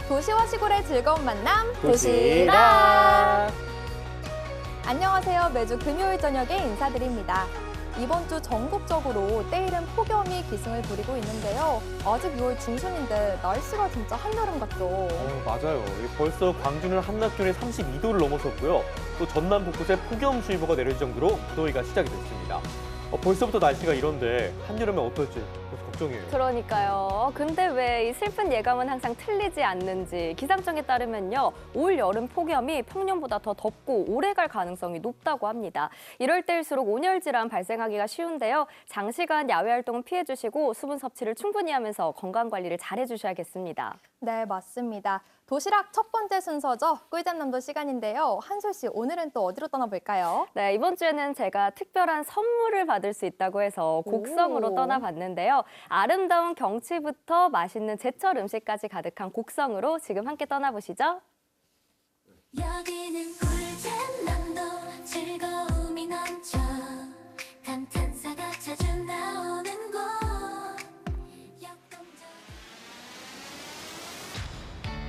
도시와 시골의 즐거운 만남, 도시락! 안녕하세요. 매주 금요일 저녁에 인사드립니다. 이번 주 전국적으로 때이른 폭염이 기승을 부리고 있는데요. 아직 6월 중순인데 날씨가 진짜 한여름 같죠? 맞아요. 벌써 광주는 한낮 기온이 32도를 넘어섰고요. 또 전남 곳곳에 폭염주의보가 내려질 정도로 무더위가 시작이 됐습니다. 벌써부터 날씨가 이런데 한여름에 어떨지 걱정이에요. 그러니까요. 근데 왜 이 슬픈 예감은 항상 틀리지 않는지 기상청에 따르면요. 올 여름 폭염이 평년보다 더 덥고 오래갈 가능성이 높다고 합니다. 이럴 때일수록 온열 질환 발생하기가 쉬운데요. 장시간 야외 활동은 피해주시고 수분 섭취를 충분히 하면서 건강 관리를 잘 해주셔야겠습니다. 네, 맞습니다. 도시락 첫 번째 순서죠. 꿀잼남도 시간인데요. 한솔 씨, 오늘은 또 어디로 떠나볼까요? 네, 이번 주에는 제가 특별한 선물을 받을 수 있다고 해서 곡성으로 떠나봤는데요. 아름다운 경치부터 맛있는 제철 음식까지 가득한 곡성으로 지금 함께 떠나보시죠. 여기는 꿀잼남도 즐거움이 넘쳐 감탄사가 자주 나오는 곳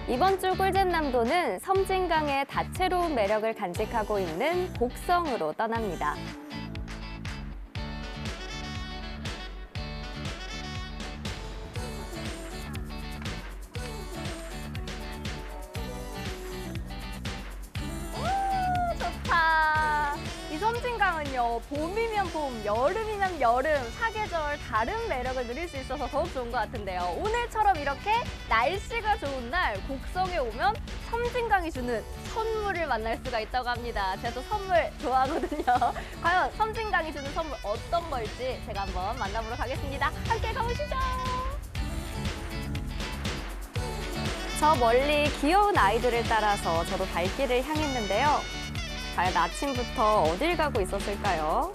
이번 주 꿀잼남도는 섬진강의 다채로운 매력을 간직하고 있는 곡성으로 떠납니다. 좋다. 이 섬진강은요, 봄이면 봄, 여름이면 여름, 사계절 다른 매력을 누릴 수 있어서 더욱 좋은 것 같은데요. 오늘처럼 이렇게 날씨가 좋은 날 곡성에 오면 섬진강이 주는 선물을 만날 수가 있다고 합니다. 제가 또 선물 좋아하거든요. 과연 섬진강이 주는 선물 어떤 걸지 제가 한번 만나보러 가겠습니다. 함께 가보시죠. 저 멀리 귀여운 아이들을 따라서 저도 발길을 향했는데요. 과연 아침부터 어딜 가고 있었을까요?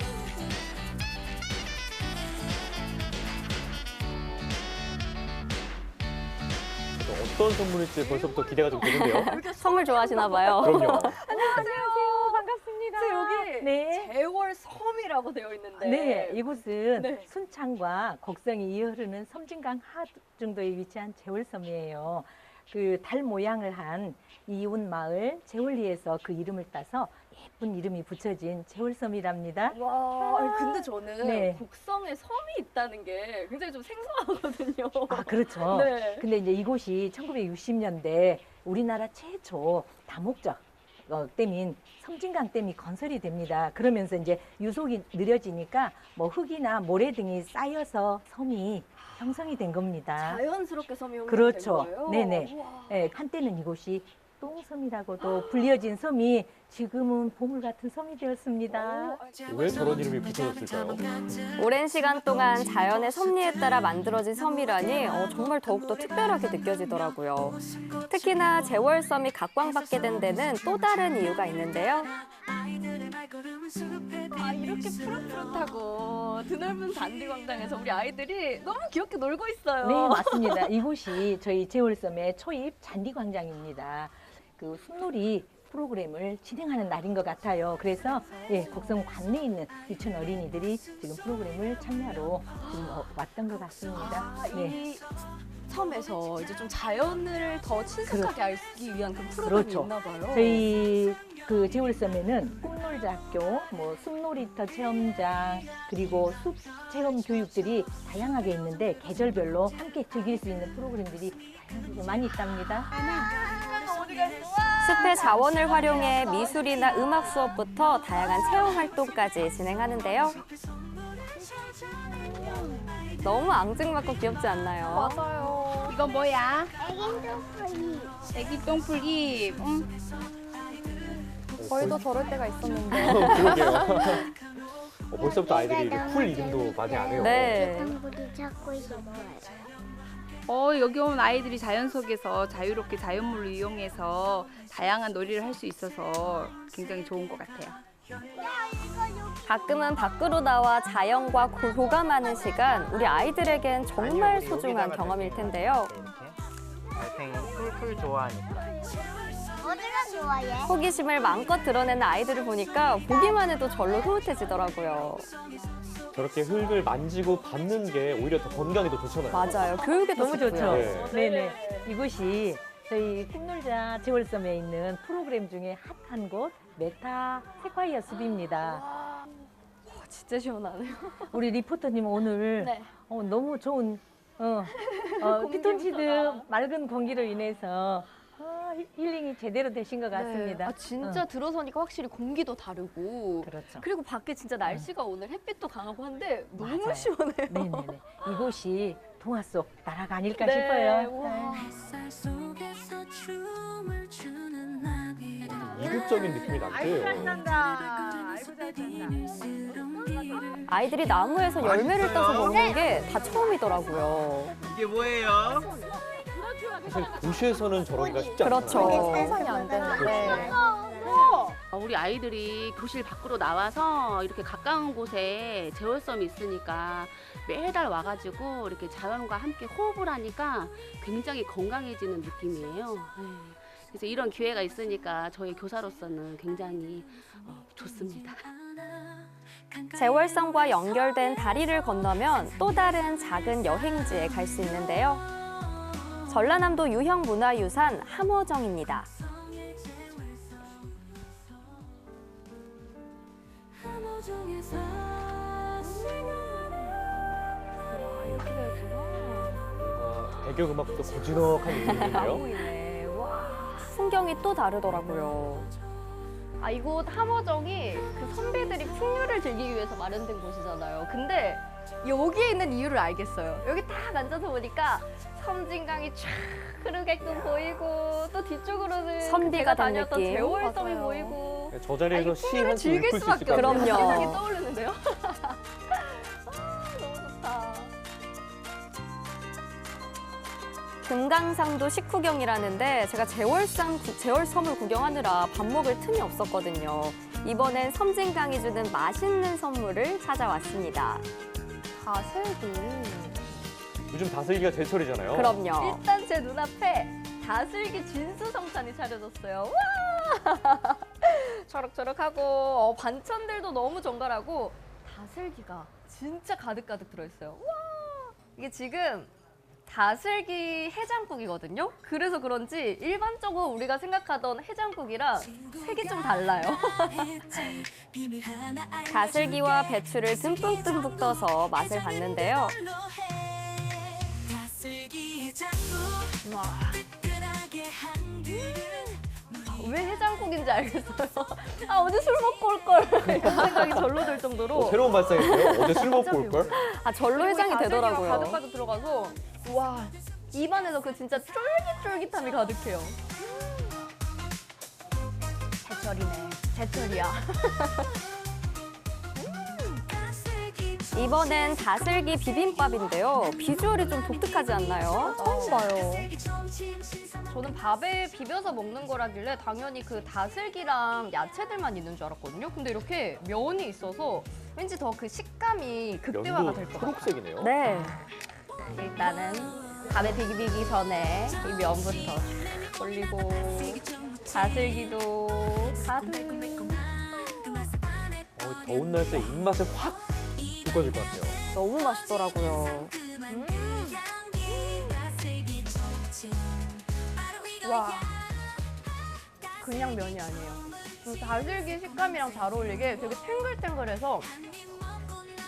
어떤 선물일지 벌써부터 기대가 좀 되는데요. 선물 좋아하시나 봐요. 그럼요. 안녕하세요. 반갑습니다. 여기 네. 재월섬이라고 되어 있는데 네, 이곳은 네. 순창과 곡성이 이어 흐르는 섬진강 하중도에 위치한 재월섬이에요. 그 달 모양을 한 이웃 마을 재월리에서 그 이름을 따서 예쁜 이름이 붙여진 재월섬이랍니다. 와, 아니, 근데 저는 네. 곡성에 섬이 있다는 게 굉장히 좀 생소하거든요. 아, 그렇죠. 네. 근데 이제 이곳이 1960년대 우리나라 최초 다목적 댐인 섬진강 댐이 건설이 됩니다. 그러면서 이제 유속이 느려지니까 뭐 흙이나 모래 등이 쌓여서 섬이 형성이 된 겁니다. 자연스럽게 섬이 형성된 그렇죠. 거예요? 네네. 우와. 네, 한때는 이곳이 똥섬이라고도 불려진 섬이 지금은 보물 같은 섬이 되었습니다. 왜 저런 이름이 붙어졌을까요? 오랜 시간 동안 자연의 섭리에 따라 만들어진 섬이라니 정말 더욱더 특별하게 느껴지더라고요. 특히나 재월섬이 각광받게 된 데는 또 다른 이유가 있는데요. 아, 이렇게 푸릇푸릇하고 드넓은 잔디광장에서 우리 아이들이 너무 귀엽게 놀고 있어요. 네, 맞습니다. 이곳이 저희 재월섬의 초입 잔디광장입니다. 그 숲놀이 프로그램을 진행하는 날인 것 같아요. 그래서 예, 곡성 관내에 있는 유치원 어린이들이 지금 프로그램을 참여하러 지금 왔던 것 같습니다. 아, 네. 이 섬에서 이제 좀 자연을 더 친숙하게 알기 위한 그 프로그램이 그렇죠. 있나 봐요. 저희 그 재월섬에는 꿈놀이학교, 뭐 숲놀이터 체험장, 그리고 숲 체험 교육들이 다양하게 있는데 계절별로 함께 즐길 수 있는 프로그램들이 다양하게 많이 있답니다. 숲의 자원을 활용해 미술이나 음악 수업부터 다양한 체험 활동까지 진행하는데요. 너무 앙증맞고 귀엽지 않나요? 맞아요. 이거 뭐야? 애기 똥풀이. 저희도 저럴 때가 있었는데. 그러게요. 벌써부터 아이들이 풀 이름도 많이 안 해요. 네. 찾고 있어요. 여기 온 아이들이 자연 속에서 자유롭게 자연물을 이용해서 다양한 놀이를 할 수 있어서 굉장히 좋은 것 같아요. 가끔은 밖으로 나와 자연과 교감하는 시간, 우리 아이들에겐 정말 소중한 경험일 텐데요. 달팽이 풀 좋아하니까. 어디가 좋아해? 호기심을 마음껏 드러내는 아이들을 보니까 보기만 해도 절로 흐뭇해지더라고요. 저렇게 흙을 만지고 밟는 게 오히려 더 건강에도 좋잖아요. 맞아요. 교육에도 너무 좋고요. 좋죠. 네. 네네. 이곳이 저희 꿈놀자 제월섬에 있는 프로그램 중에 핫한 곳 메타 세콰이어 숲입니다. 진짜 시원하네요. 우리 리포터님 오늘 네. 너무 좋은 피톤치드 맑은 공기로 인해서 힐링이 제대로 되신 것 같습니다. 아, 진짜 들어서니까 확실히 공기도 다르고. 그렇죠. 그리고 밖에 진짜 날씨가 오늘 햇빛도 강하고 한데 너무 맞아요. 시원해요. 네네네. 이곳이 동화 속 나라가 아닐까 네, 싶어요. 와. 햇살 속에서 춤을 추는 나비 이국적인 느낌이 나고요. 아이들이 나무에서 열매를 따서 먹는 게 다 처음이더라고요. 이게 뭐예요? 사실 도시에서는 저러기가 쉽지 않잖아요. 그렇죠. 상상이 안 되는데. 우리 아이들이 교실 밖으로 나와서 이렇게 가까운 곳에 제월섬이 있으니까 매달 와가지고 이렇게 자연과 함께 호흡을 하니까 굉장히 건강해지는 느낌이에요. 그래서 이런 기회가 있으니까 저희 교사로서는 굉장히 좋습니다. 제월섬과 연결된 다리를 건너면 또 다른 작은 여행지에 갈 수 있는데요. 전라남도 유형문화유산 함어정입니다. 배경음악도 고즈넉한 느낌인데요. 보이네. 와, 풍경이 또 다르더라고요. 아, 이곳 함어정이 그 선비들이 풍류를 즐기기 위해서 마련된 곳이잖아요. 근데 여기에 있는 이유를 알겠어요. 여기 딱 앉아서 보니까 섬진강이 쫙 흐르게끔 보이고 또 뒤쪽으로는 선비가 제가 된 다녔던 느낌. 제월섬이 맞아요. 보이고 저 자리에서 이 시 풍류를 한 수 즐길 읽을 수 있을 수밖에 것 같아요. 없네요. 그럼요. 생각이 떠오르는데요. 너무 좋다. 금강산도 식후경이라는데 제가 제월섬을 구경하느라 밥 먹을 틈이 없었거든요. 이번엔 섬진강이 주는 맛있는 선물을 찾아왔습니다. 다슬기. 요즘 다슬기가 제철이잖아요. 그럼요. 일단 제 눈앞에 다슬기 진수성찬이 차려졌어요. 와! 초록초록하고 반찬들도 너무 정갈하고 다슬기가 진짜 가득가득 들어있어요. 와! 이게 지금 다슬기 해장국이거든요. 그래서 그런지 일반적으로 우리가 생각하던 해장국이랑 색이 좀 달라요. 다슬기와 배추를 듬뿍듬뿍 떠서 맛을 봤는데요. 왜 해장국인지 알겠어요. 아, 어제 술 먹고 올 걸. 이런 생각이 절로 들 정도로. 새로운 발상인데요. 어제 술 먹고 올 걸. 아, 절로 해장이 되더라고요. 가득가득 들어가서 와, 입안에서 그 진짜 쫄깃쫄깃함이 가득해요. 제철이네. 제철이야. 이번엔 다슬기 비빔밥인데요. 비주얼이 좀 독특하지 않나요? 처음 봐요. 저는 밥에 비벼서 먹는 거라길래 당연히 그 다슬기랑 야채들만 있는 줄 알았거든요. 근데 이렇게 면이 있어서 왠지 더 그 식감이 극대화가 면도 될 것 같아요. 초록색이네요. 네. 일단은 밥에 비비기 전에 이 면부터 올리고 다슬기도 가득. 더운 날씨에 입맛에 확 돋궈질 것 같아요. 너무 맛있더라고요. 와, 그냥 면이 아니에요. 그 다슬기 식감이랑 잘 어울리게 되게 탱글탱글해서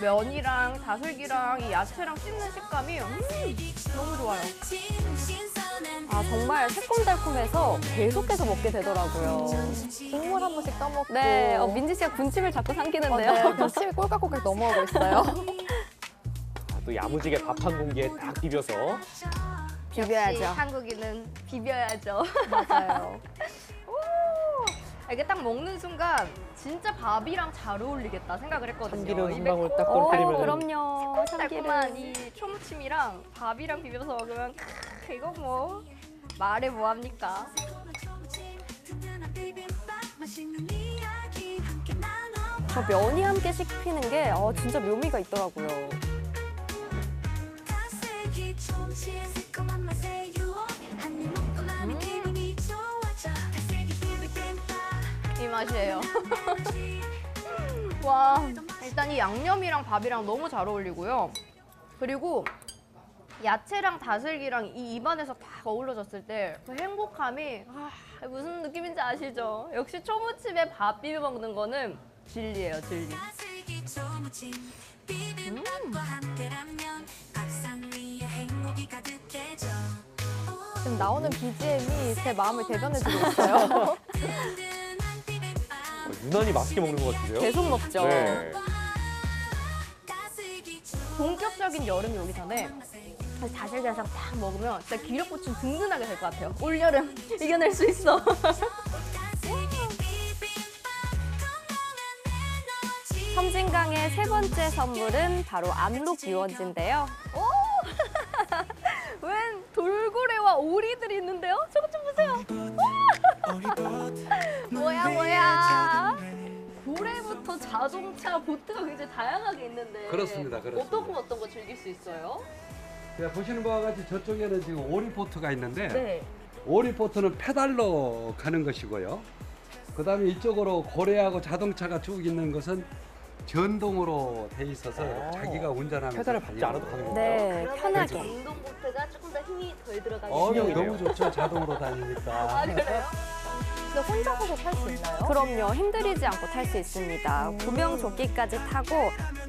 면이랑 다슬기랑 이 야채랑 씹는 식감이 너무 좋아요. 아, 정말 새콤달콤해서 계속해서 먹게 되더라고요. 국물 한 번씩 떠먹고. 네, 민지 씨가 군침을 자꾸 삼키는데요. 네, 군침이 꼴깍꼴깍 넘어가고 있어요. 또 야무지게 밥 한 공기에 딱 비벼서 비벼야죠. 한국인은 비벼야죠. 맞아요. 이게 딱 먹는 순간 진짜 밥이랑 잘 어울리겠다 생각을 했거든요. 참기름 이 한 방울 딱 어, 떨어뜨리면 그럼요. 달콤한 이 초무침이랑 밥이랑 비벼서 먹으면 이거 뭐 말해 뭐합니까? 저 면이 함께 씹히는 게 진짜 묘미가 있더라고요. 이 맛이에요. 와, 일단 이 양념이랑 밥이랑 너무 잘 어울리고요. 그리고 야채랑 다슬기랑 이 입안에서 다 어우러졌을 때 그 행복함이 무슨 느낌인지 아시죠? 역시 초무침에 밥 비벼 먹는 거는 진리예요, 진리. 다슬기 초무침 비빔밥과 함께라면 밥상 위에 행복이 가득해져. 지금 나오는 BGM이 제 마음을 대변해주고 있어요. 든든한 비빔밥 유난히 맛있게 먹는 것 같은데요? 계속 먹죠. 네. 다슬기 본격적인 여름이 오기 전에 다슬다슬 딱 먹으면 진짜 기력 보충 든든하게 될 것 같아요. 올여름 이겨낼 수 있어. 섬진강의 세 번째 선물은 바로 압록 유원지인데요. 오! 웬 돌고래와 오리들이 있는데요? 저것 좀 보세요. 뭐야 뭐야. 고래부터 자동차, 보트가 굉장히 다양하게 있는데 그렇습니다, 그렇습니다. 어떤 거 즐길 수 있어요? 자, 보시는 바와 같이 저쪽에는 지금 오리보트가 있는데 네. 오리보트는 페달로 가는 것이고요. 그 다음에 이쪽으로 고래하고 자동차가 쭉 있는 것은 전동으로 돼 있어서 자기가 운전하면서 페달을 밟지 않아도 가는 건가요? 네, 편하게. 전동 보트가 조금 더 힘이 덜 들어가게. 너무 좋죠. 자동으로 다니니까. 그래요? 근데 혼자서도 탈 수 있나요? 그럼요. 힘들이지 않고 탈 수 있습니다. 구명조끼까지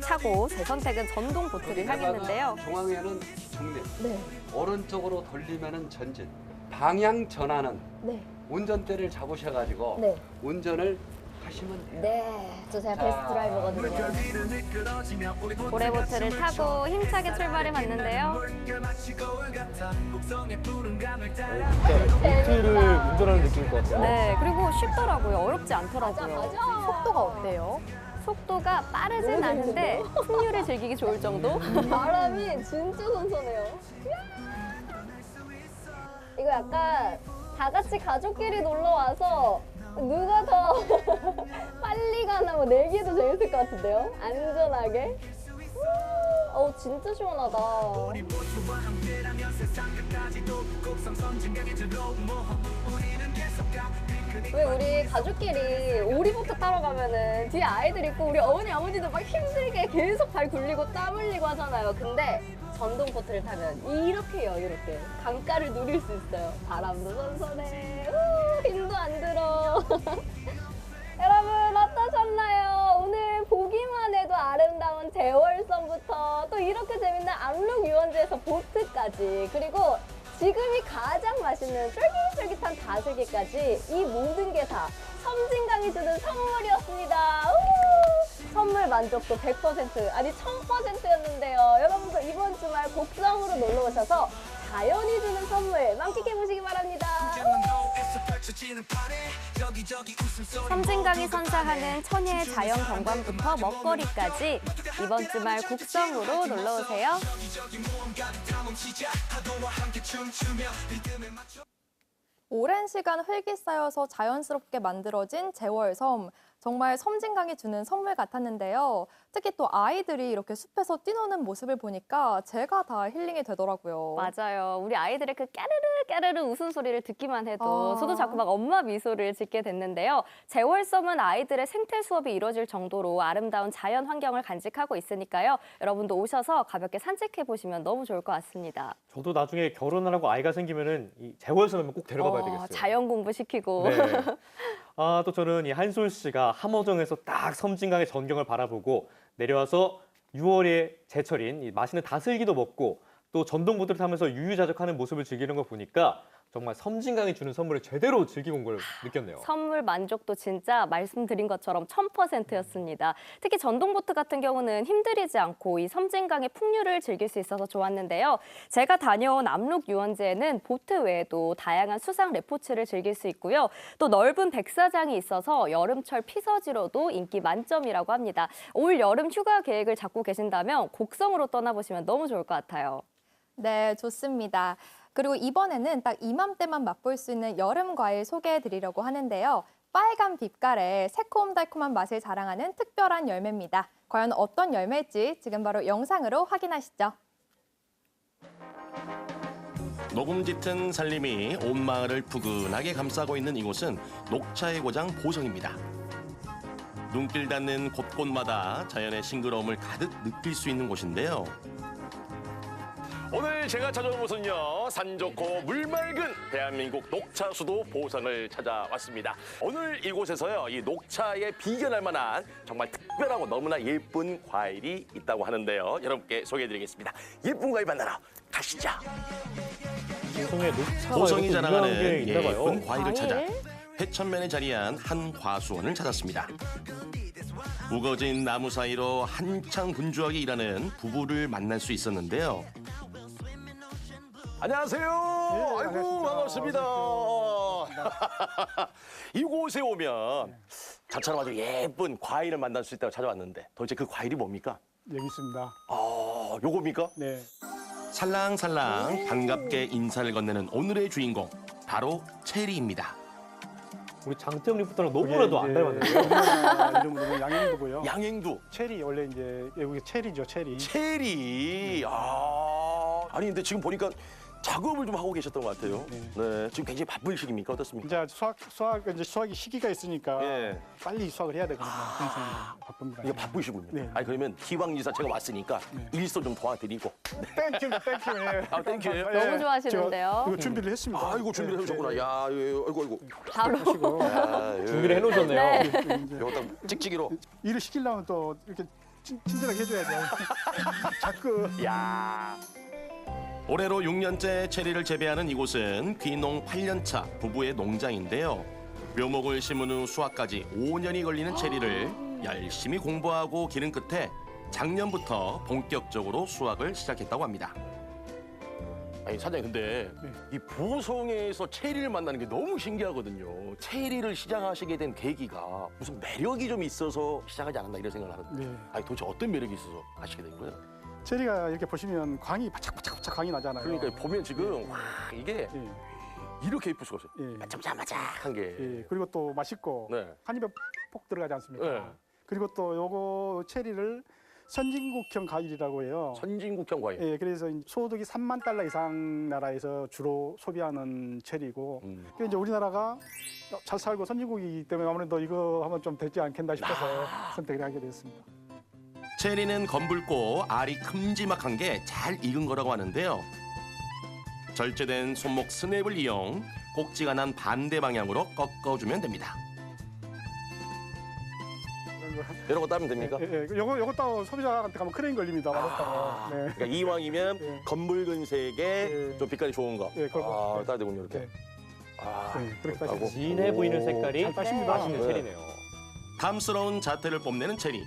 차고 제 선택은 전동 보트를 향했는데요. 중앙에는 중립, 네. 오른쪽으로 돌리면은 전진, 방향 전환은 네. 운전대를 잡으셔가지고 네. 운전을 하시면 돼요. 네, 저 제가 베스트 드라이버거든요. 고래보트를 타고 힘차게 출발해 봤는데요. 진짜 보트를 운전하는 느낌일 것 같아요. 네, 그리고 쉽더라고요. 어렵지 않더라고요. 속도가 어때요? 속도가 빠르진 않은데 풍류를 즐기기 좋을 정도? 바람이 진짜 선선해요. 이거 약간 다 같이 가족끼리 놀러 와서 누가 더 빨리 가나 뭐 내기도 재밌을 것 같은데요? 안전하게. 진짜 시원하다. 왜 우리 가족끼리 오리보트 타러 가면은 뒤에 아이들 있고 우리 어머니 아버지도 막 힘들게 계속 발 굴리고 땀 흘리고 하잖아요. 근데 전동 보트를 타면 이렇게 여유롭게 강가를 누릴 수 있어요. 바람도 선선해. 힘도 안 들어. 여러분 어떠셨나요? 오늘 보기만 해도 아름다운 제월섬부터 또 이렇게 재밌는 압록 유원지에서 보트까지 그리고 지금이 가장 맛있는 쫄깃쫄깃한 다슬기까지 이 모든 게 다 섬진강이 주는 선물이었습니다. 선물 만족도 100% 아니 1000%였는데요. 여러분도 이번 주말 곡성으로 놀러 오셔서 자연이 주는 선물 만끽해 보시기 바랍니다. 섬진강이 선사하는 천혜의 자연 경관부터 먹거리까지 이번 주말 곡성으로 놀러 오세요. 오랜 시간 흙이 쌓여서 자연스럽게 만들어진 제월섬. 정말 섬진강이 주는 선물 같았는데요. 특히 또 아이들이 이렇게 숲에서 뛰노는 모습을 보니까 제가 다 힐링이 되더라고요. 맞아요. 우리 아이들의 그 까르르 웃음소리를 듣기만 해도 저도 자꾸 막 엄마 미소를 짓게 됐는데요. 제월섬은 아이들의 생태 수업이 이루어질 정도로 아름다운 자연 환경을 간직하고 있으니까요. 여러분도 오셔서 가볍게 산책해 보시면 너무 좋을 것 같습니다. 저도 나중에 결혼을 하고 아이가 생기면은 이 제월섬에 꼭 데려가 봐야 되겠어요. 자연 공부시키고. 네. 또 저는 이 한솔 씨가 함어정에서 딱 섬진강의 전경을 바라보고 내려와서 6월의 제철인 이 맛있는 다슬기도 먹고 또 전동보트를 타면서 유유자적하는 모습을 즐기는 걸 보니까 정말 섬진강이 주는 선물을 제대로 즐기고 온 걸 느꼈네요. 선물 만족도 진짜 말씀드린 것처럼 1000%였습니다. 특히 전동보트 같은 경우는 힘들이지 않고 이 섬진강의 풍류를 즐길 수 있어서 좋았는데요. 제가 다녀온 압록 유원지에는 보트 외에도 다양한 수상 레포츠를 즐길 수 있고요. 또 넓은 백사장이 있어서 여름철 피서지로도 인기 만점이라고 합니다. 올 여름 휴가 계획을 잡고 계신다면 곡성으로 떠나보시면 너무 좋을 것 같아요. 네, 좋습니다. 그리고 이번에는 딱 이맘때만 맛볼 수 있는 여름 과일 소개해드리려고 하는데요. 빨간 빛깔의 새콤달콤한 맛을 자랑하는 특별한 열매입니다. 과연 어떤 열매일지 지금 바로 영상으로 확인하시죠. 녹음 짙은 산림이 온 마을을 푸근하게 감싸고 있는 이곳은 녹차의 고장 보성입니다. 눈길 닿는 곳곳마다 자연의 싱그러움을 가득 느낄 수 있는 곳인데요. 오늘 제가 찾아온 곳은요, 산 좋고 물 맑은 대한민국 녹차 수도 보성을 찾아왔습니다. 오늘 이곳에서요, 이 녹차에 비견할 만한 정말 특별하고 너무나 예쁜 과일이 있다고 하는데요. 여러분께 소개해드리겠습니다. 예쁜 과일 만나러 가시죠. 보성에 녹차가 보성이 이렇게 자랑하는 유명한 게 있나 봐요. 예쁜 과일을 찾아 해천면에 자리한 한 과수원을 찾았습니다. 우거진 나무 사이로 한창 분주하게 일하는 부부를 만날 수 있었는데요. 안녕하세요. 아이고 반갑습니다. 이곳에 오면 저처럼 아주 예쁜 과일을 만날 수 있다고 찾아왔는데 도대체 그 과일이 뭡니까? 여기 있습니다. 요겁니까? 네. 살랑살랑 반갑게 인사를 건네는 오늘의 주인공 바로 체리입니다. 우리 장태영 리포터랑 너무나도 안 닮았는데요. 우리나라 이름으로는 양행두고요. 양행두. 체리 원래 이제 외국의 체리죠, 체리. 체리. 아니 근데 지금 보니까 작업을 좀 하고 계셨던 것 같아요. 네. 지금 굉장히 바쁠 시기입니까? 어떻습니까? 이제 수확이 시기가 있으니까 예. 빨리 수확을 해야 되거든요. 그래서 바쁩니다. 이게 바쁘시군요. 네. 아니 그러면 기왕이사 제가 왔으니까 일소 좀 도와드리고. 땡큐. 예. 땡큐예요. 너무 좋아하시는데요. 이거 준비를 했습니다. 아이고 준비를 해주셨구나. 야, 아이고. 바로. 준비를 해놓으셨네요. 네. 이거 딱 찍찍이로. 일을 시키려면 또 이렇게 친절하게 해줘야죠. 자꾸. 야. 올해로 6년째 체리를 재배하는 이곳은 귀농 8년차 부부의 농장인데요. 묘목을 심은 후 수확까지 5년이 걸리는 체리를 열심히 공부하고 기른 끝에 작년부터 본격적으로 수확을 시작했다고 합니다. 아니 사장님 근데 이 보성에서 체리를 만나는 게 너무 신기하거든요. 체리를 시작하시게 된 계기가 무슨 매력이 좀 있어서 시작하지 않았나 이런 생각을 하는데 아니 도대체 어떤 매력이 있어서 하시게 된 거예요? 체리가 이렇게 보시면 광이 바짝바짝 광이 나잖아요. 그러니까 보면 지금 와 이게 이렇게 예쁠 수가 없어요. 바짝바짝한 게. 예. 그리고 또 맛있고 한 입에 폭 들어가지 않습니까? 네. 그리고 또 요거 체리를 선진국형 과일이라고 해요. 선진국형 과일. 예, 그래서 소득이 3만 달러 이상 나라에서 주로 소비하는 체리고, 그러니까 이제 우리나라가 잘 살고 선진국이기 때문에 아무래도 이거 하면 좀 되지 않겠나 싶어서 선택을 하게 됐습니다. 체리는 검붉고 알이 큼지막한 게 잘 익은 거라고 하는데요. 절제된 손목 스냅을 이용 꼭지가 난 반대 방향으로 꺾어주면 됩니다. 이런 거 따면 됩니까? 예, 요거 따고 소비자한테 가면 크레인 걸립니다. 맛없다고. 네. 그러니까 이왕이면 검붉은 색에 좀 빛깔이 좋은 거. 따야 되군요, 이렇게. 네. 그렇게 따시고. 진해 보이는 색깔이 잘 따십니다. 맛있는 체리네요. 탐스러운 자태를 뽐내는 체리.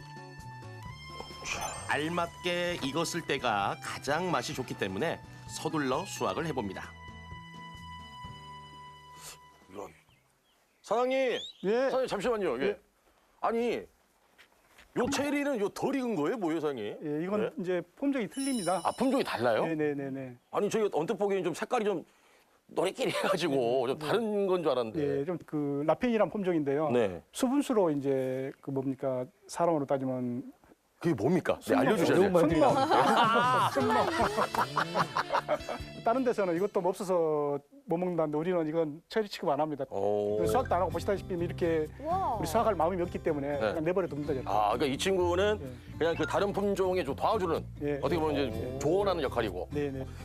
알맞게 익었을 때가 가장 맛이 좋기 때문에 서둘러 수확을 해봅니다. 사장님, 사장님 잠시만요. 아니, 요 체리는 요 덜 익은 거예요, 뭐예요, 사장님? 예, 이건 이제 품종이 틀립니다. 품종이 달라요? 네네네. 아니 저희 언뜻 보기엔 좀 색깔이 좀 노래끼리 해가지고 좀 다른 건 줄 알았는데. 예, 좀 그 라펜이란 품종인데요. 수분수로 이제 그 뭡니까 사람으로 따지면 그게 뭡니까? 네, 알려주셔야 돼요. 순놈. 다른 데서는 이것도 없어서 못 먹는다는데 우리는 이건 체리 취급 안 합니다. 수확도 안 하고 보시다시피 이렇게 우리 수확할 마음이 없기 때문에 그냥 내버려 둡니다. 그러니까 이 친구는 그냥 그 다른 품종에 좀 도와주는 어떻게 보면 이제 조언하는 역할이고.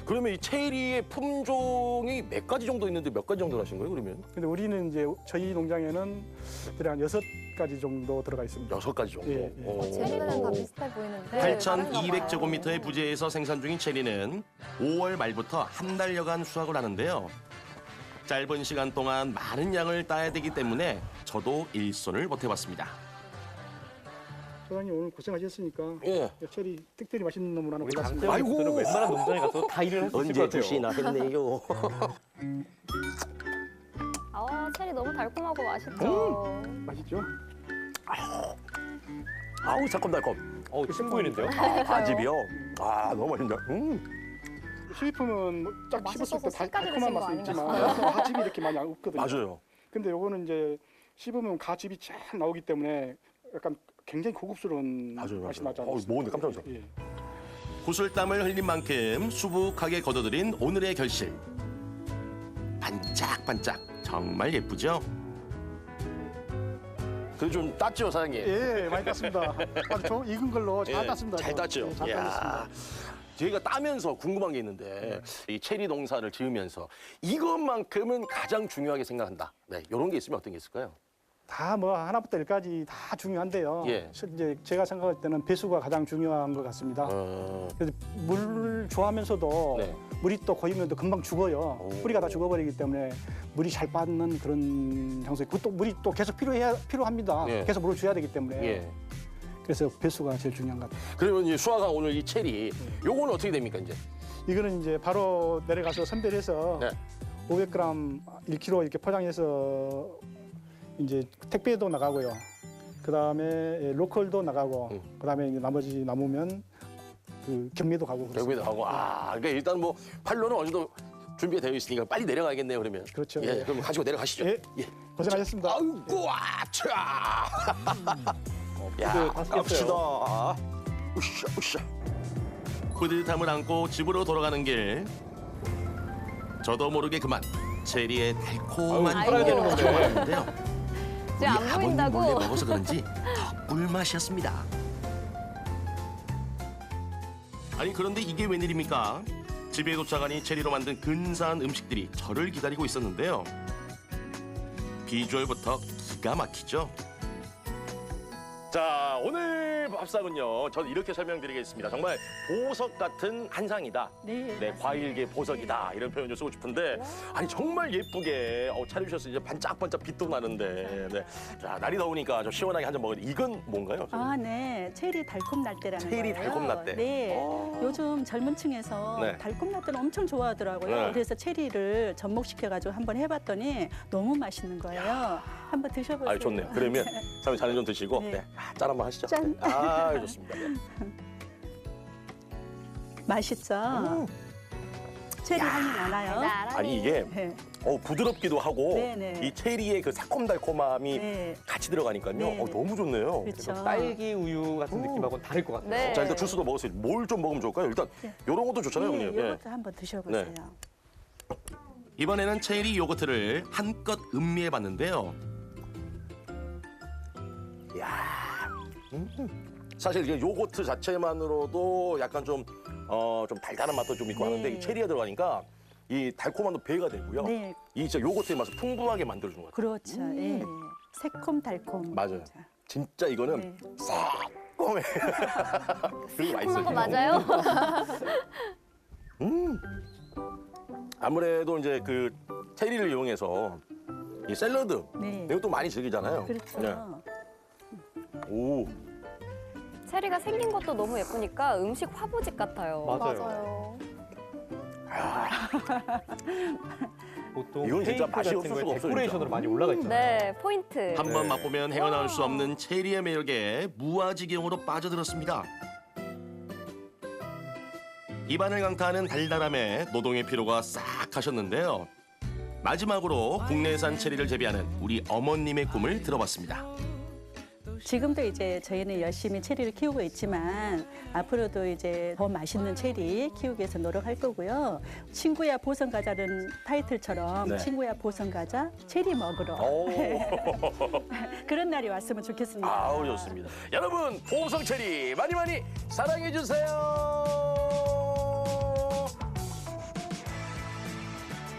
그러면 이 체리의 품종이 몇 가지 정도 있는데 몇 가지 정도 하신 거예요, 그러면? 근데 우리는 이제 저희 농장에는 한 6가지 정도 들어가 있습니다. 6가지 정도? 체리는 다 비슷해 보이는데 8,200제곱미터의 부지에서 생산 중인 체리는 5월 말부터 한 달여간 수확을 하는데요. 짧은 시간 동안 많은 양을 따야 되기 때문에 저도 일손을 보태봤습니다. 소장님 오늘 고생하셨으니까 체리 특별히 맛있는 놈을 하나 우리 골랐습니다. 장태영 리포터는 웬만한 농장에 가서 다 일을 할 수 있을 것 같아요. 주시나 했네요. 체리 너무 달콤하고 맛있죠. 맛있죠? 아우 달콤달콤. 침 보이는데요? 가집이요? 너무 맛있다. 수입품은 쫙 씹었을 때 색깔이 달콤한 드신 거 맛은 아닌가 있지만 가집이 이렇게 많이 없거든요. 맞아요. 근데 요거는 이제 씹으면 가집이 쫙 나오기 때문에 약간 굉장히 고급스러운 맛이 나잖아요. 먹었는데 깜짝 놀랐어. 구슬땀을 흘린 만큼 수북하게 걷어들인 오늘의 결실. 반짝반짝 정말 예쁘죠? 그래도 좀 땄죠, 사장님? 예, 많이 땄습니다. 아주 익은 걸로 잘 땄습니다. 잘 땄죠? 잘 땄습니다. 저희가 따면서 궁금한 게 있는데 이 체리 농사를 지으면서 이것만큼은 가장 중요하게 생각한다. 네, 이런 게 있으면 어떤 게 있을까요? 다 뭐 하나부터 열까지 다 중요한데요. 예. 이제 제가 생각할 때는 배수가 가장 중요한 것 같습니다. 그래서 물 좋아하면서도 네. 물이 또 고이면 또 금방 죽어요. 뿌리가 다 죽어버리기 때문에 물이 잘 빠지는 그런 장소에 그것도 물이 또 계속 필요합니다. 예. 계속 물을 줘야 되기 때문에. 예. 그래서 배수가 제일 중요한 것 같아요. 그러면 이제 수아가 오늘 이 체리 요거는 어떻게 됩니까 이제? 이거는 이제 바로 내려가서 선별해서 네. 500g 1kg 이렇게 포장해서 이제 택배도 나가고요. 그다음에 로컬도 나가고 그다음에 이제 나머지 남으면 그 경매도 가고 그렇습니다. 여기도 하고 그러니까 일단 뭐 판로는 어느 정도 준비가 되어 있으니까 빨리 내려가야겠네요 그러면. 그렇죠. 예, 그럼 가지고 내려가시죠. 예. 고생하셨습니다. 아이고 아차. 야, 다 갑시다. 으쌰, 으쌰. 뿌듯함을 안고 집으로 돌아가는 길. 저도 모르게 그만 체리의 달콤한 아유, 팔아야 되는 건데. 왔는데요. 이제 안 보인다고. 몰래 먹어서 그런지 더 꿀맛이었습니다. 아니 그런데 이게 웬일입니까? 집에 도착하니 체리로 만든 근사한 음식들이 저를 기다리고 있었는데요. 비주얼부터 기가 막히죠. 자, 오늘 밥상은요. 저는 이렇게 설명드리겠습니다. 정말 보석 같은 한상이다. 네, 과일계 보석이다. 이런 표현을 쓰고 싶은데 아니 정말 예쁘게 차려주셔서 이제 반짝반짝 빛도 나는데 네. 자, 날이 더우니까 좀 시원하게 한 잔 먹어야 돼. 이건 뭔가요? 네. 체리 달콤 라떼라는 체리 거예요. 달콤 라떼. 네. 요즘 젊은 층에서 네. 달콤 라떼를 엄청 좋아하더라고요. 네. 그래서 체리를 접목시켜가지고 한번 해봤더니 너무 맛있는 거예요. 한번 드셔보세요. 아, 좋네요. 그러면 사장님 잔을 좀 드시고 네. 네. 짠 한번 하시죠. 짠. 아, 좋습니다. 네. 맛있죠? 체리 향이 나나요? 아니 이게 네. 부드럽기도 하고 네네. 이 체리의 그 새콤달콤함이 네. 같이 들어가니까요. 네. 너무 좋네요. 그렇죠. 딸기 우유 같은 느낌하고는 다를 것 같아요. 네. 자, 일단 주스도 먹었어요. 뭘 좀 먹으면 좋을까요? 일단 이런 것도 좋잖아요, 네, 형님. 예. 이것도 한번 드셔보세요. 네. 이번에는 체리 요거트를 한껏 음미해 봤는데요. 이야, 사실 이게 요거트 자체만으로도 약간 좀 달달한 맛도 좀 있고 네. 하는데 이 체리가 들어가니까 이 달콤함도 배가 되고요. 네. 이 진짜 요거트의 맛을 풍부하게 만들어주는 것 같아요. 그렇죠. 예. 새콤 달콤. 맞아요. 진짜 이거는 네. 새콤해. 그리고 맛있어요. 거 맞아요? 아무래도 이제 그 체리를 이용해서 이 샐러드 네. 이것도 많이 즐기잖아요. 그렇죠. 네. 오, 체리가 생긴 것도 너무 예쁘니까 음식 화보집 같아요. 맞아요. 보통 이건 진짜 케이크 맛이 같은 없을 거에 수가 없어요, 데코레이션으로 진짜. 많이 올라가 있잖아요. 네, 포인트. 한 번 맛보면 헤어나올 수 없는 체리의 매력에 무아지경으로 빠져들었습니다. 입안을 강타하는 달달함에 노동의 피로가 싹 가셨는데요. 마지막으로 국내산 체리를 재배하는 우리 어머님의 꿈을 들어봤습니다. 지금도 이제 저희는 열심히 체리를 키우고 있지만 앞으로도 이제 더 맛있는 체리 키우기 위해서 노력할 거고요. 친구야 보성가자는 타이틀처럼 네. 친구야 보성가자 체리 먹으러 오. 그런 날이 왔으면 좋겠습니다. 아우 좋습니다. 여러분 보성 체리 많이 많이 사랑해 주세요.